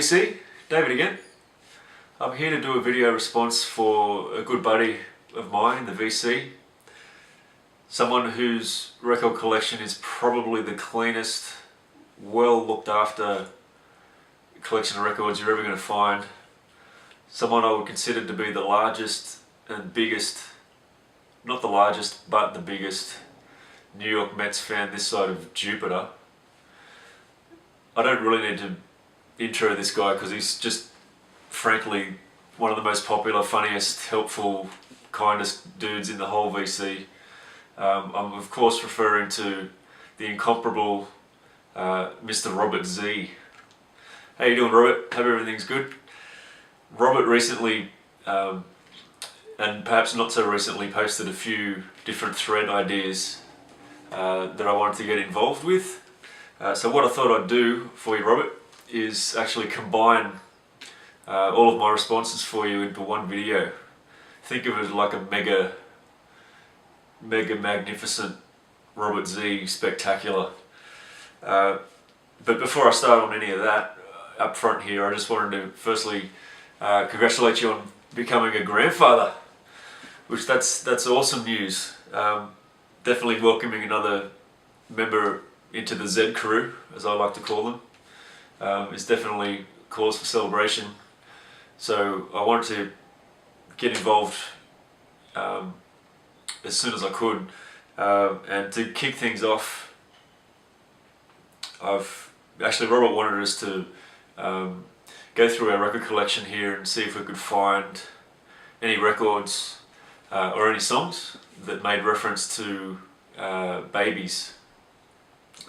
VC, David again. I'm here to do a video response for a good buddy of mine, the VC. Someone whose record collection is probably the cleanest, well looked after collection of records you're ever going to find. Someone I would consider to be the largest and biggest, not the largest, but the biggest New York Mets fan this side of Jupiter. I don't really need to intro this guy because he's just frankly one of the most popular, funniest, helpful, kindest dudes in the whole VC. I'm of course referring to the incomparable Mr. Robert Z. How you doing, Robert? Hope everything's good. Robert recently, and perhaps not so recently, posted a few different thread ideas that I wanted to get involved with. So what I thought I'd do for you, Robert, is actually combine all of my responses for you into one video. Think of it like a mega magnificent Robert Z spectacular. But before I start on any of that, up front here, I just wanted to firstly congratulate you on becoming a grandfather, which that's awesome news. Definitely welcoming another member into the Z crew, as I like to call them. It's definitely cause for celebration. So I wanted to get involved as soon as I could, and to kick things off, Robert wanted us to go through our record collection here and see if we could find any records or any songs that made reference to babies.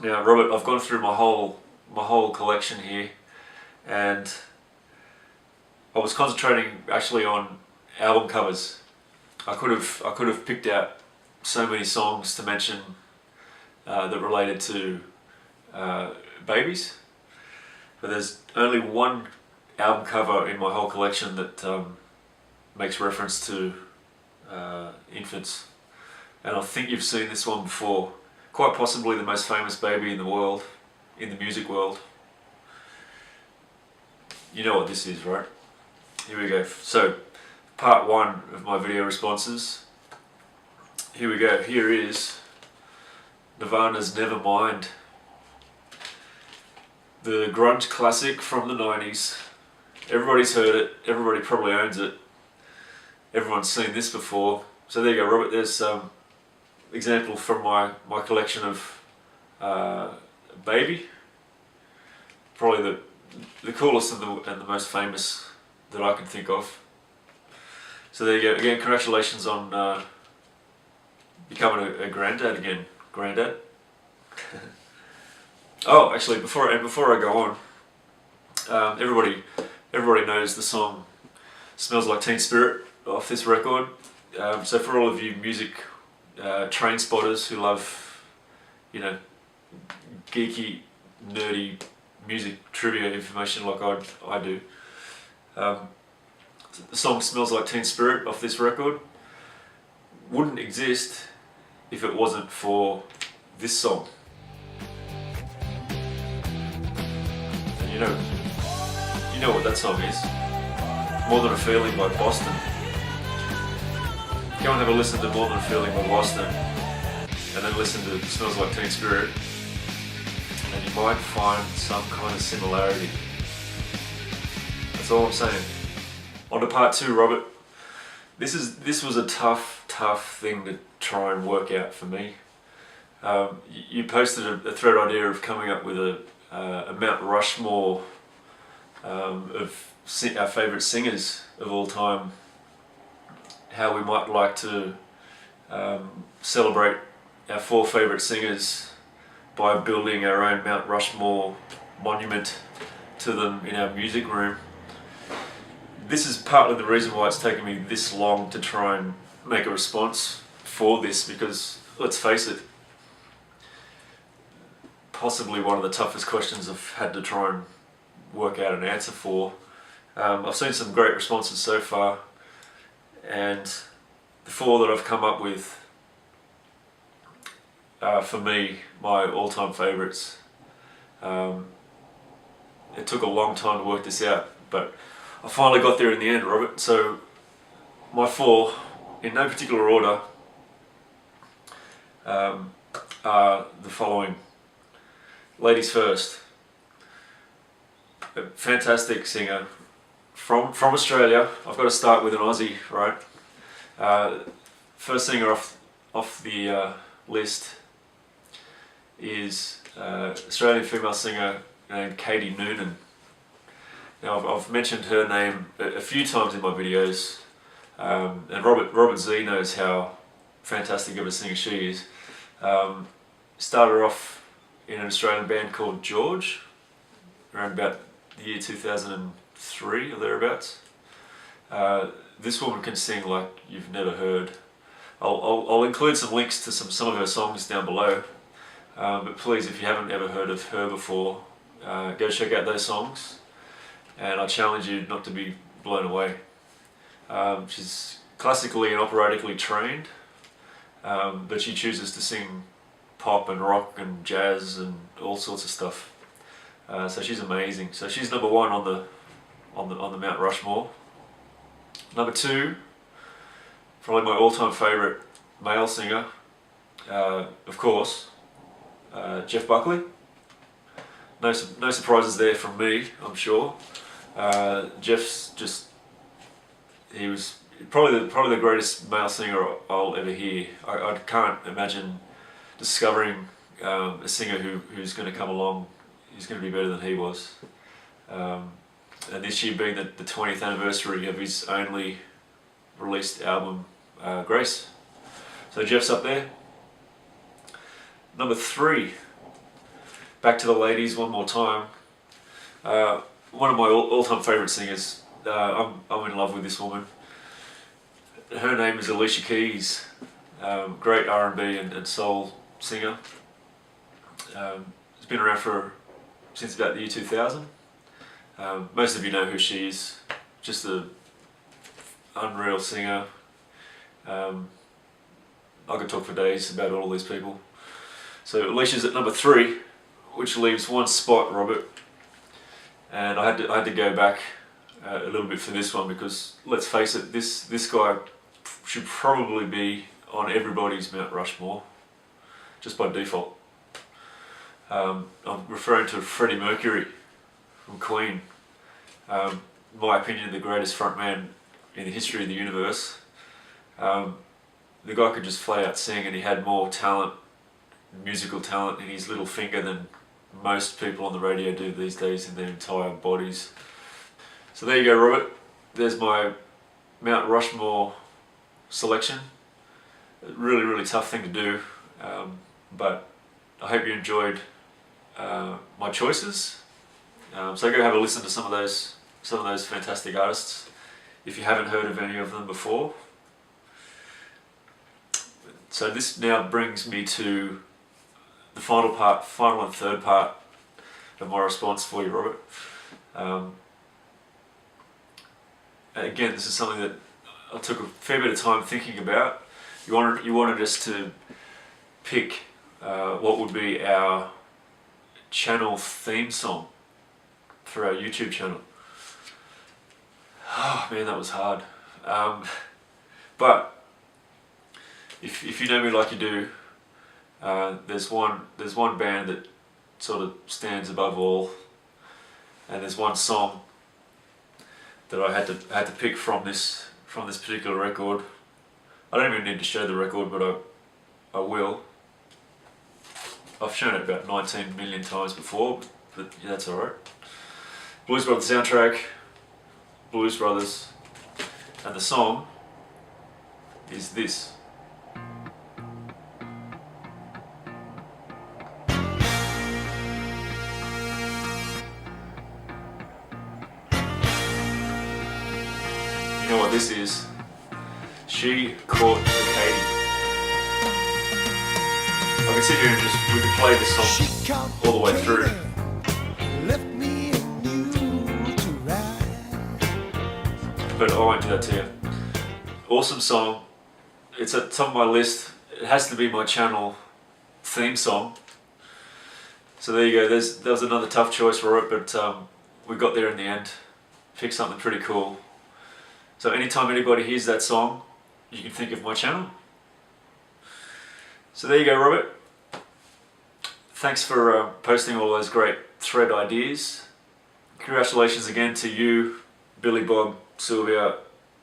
Now, Robert, I've gone through my whole collection here, and I was concentrating actually on album covers. I could have picked out so many songs to mention that related to babies, but there's only one album cover in my whole collection that makes reference to infants, and I think you've seen this one before. Quite possibly the most famous baby in the world, in the music world. You know what this is, right? Here we go. So, part one of my video responses. Here we go. Here is Nirvana's Nevermind. The grunge classic from the 90s. Everybody's heard it. Everybody probably owns it. Everyone's seen this before. So there you go, Robert. There's some example from my collection of Baby. Probably the coolest and the most famous that I can think of. So there you go. Again, congratulations on becoming a granddad again. Granddad. Oh, actually, before I go on, everybody knows the song "Smells Like Teen Spirit" off this record. So for all of you music train spotters who love, geeky, nerdy music trivia information like I do, the song "Smells Like Teen Spirit" off this record wouldn't exist if it wasn't for this song. And you know what that song is. "More Than a Feeling" by Boston. Go and have a listen to "More Than a Feeling" by Boston, and then listen to "Smells Like Teen Spirit," and you might find some kind of similarity. That's all I'm saying. On to part two, Robert. This was a tough thing to try and work out for me. You posted a thread idea of coming up with a Mount Rushmore of our favourite singers of all time. How we might like to celebrate our 4 favourite singers by building our own Mount Rushmore monument to them in our music room. This is partly the reason why it's taken me this long to try and make a response for this, because let's face it, possibly one of the toughest questions I've had to try and work out an answer for. I've seen some great responses so far, and the 4 that I've come up with are, for me, my all-time favourites. it took a long time to work this out, but I finally got there in the end, Robert. So my four, in no particular order, are the following. Ladies first. A fantastic singer from Australia. I've got to start with an Aussie, right? First singer off the list is Australian female singer named Katie Noonan. Now I've mentioned her name a few times in my videos, and Robert Z knows how fantastic of a singer she is. Started off in an Australian band called George around about the year 2003 or thereabouts. This woman can sing like you've never heard. I'll include some links to some of her songs down below, but please, if you haven't ever heard of her before, go check out those songs, and I challenge you not to be blown away. She's classically and operatically trained, but she chooses to sing pop and rock and jazz and all sorts of stuff. So she's amazing. So she's number one on the Mount Rushmore. Number two, probably my all-time favourite male singer, of course, Jeff Buckley. No surprises there from me, I'm sure. Jeff's just, he was probably the greatest male singer I'll ever hear. I can't imagine discovering a singer who's going to come along, who's going to be better than he was. And this year being the 20th anniversary of his only released album, Grace. So Jeff's up there. Number three, back to the ladies one more time. One of my all-time favourite singers. I'm in love with this woman. Her name is Alicia Keys. Great R&B and soul singer. She's been around since about the year 2000. Most of you know who she is. Just an unreal singer. I could talk for days about all these people. So Alicia's at number three, which leaves one spot, Robert. And I had to go back a little bit for this one, because let's face it, this guy should probably be on everybody's Mount Rushmore, just by default. I'm referring to Freddie Mercury from Queen. In my opinion, the greatest frontman in the history of the universe. The guy could just flat out sing, and he had more talent, musical talent, in his little finger than most people on the radio do these days in their entire bodies. So there you go, Robert. There's my Mount Rushmore selection. A really, really tough thing to do, but I hope you enjoyed my choices. So go have a listen to some of those fantastic artists if you haven't heard of any of them before. So this now brings me to the final and third part of my response for you, Robert. Again, this is something that I took a fair bit of time thinking about. You wanted us to pick what would be our channel theme song for our YouTube channel. Oh man, that was hard. But if you know me like you do, there's one band that sort of stands above all, and there's one song that I had to pick from this particular record. I don't even need to show the record, but I will. I've shown it about 19 million times before, but yeah, that's alright. Blues Brothers soundtrack, Blues Brothers, and the song is this. You know what this is? She Caught the Katie. I can sit here and we can play this song all the way through. But I won't do that to you. Awesome song. It's at the top of my list. It has to be my channel theme song. So there you go. That was another tough choice for it, but we got there in the end. Picked something pretty cool. So anytime anybody hears that song, you can think of my channel. So there you go, Robert. Thanks for posting all those great thread ideas. Congratulations again to you, Billy Bob, Sylvia,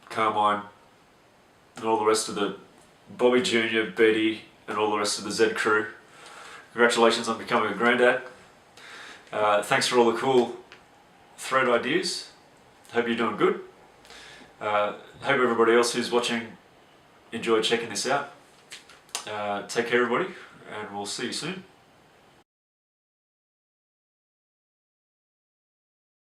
Carmine, and all the rest of the Bobby Jr., Betty, and all the rest of the Z crew. Congratulations on becoming a granddad. Thanks for all the cool thread ideas. Hope you're doing good. Hope everybody else who's watching enjoyed checking this out. Take care, everybody, and we'll see you soon.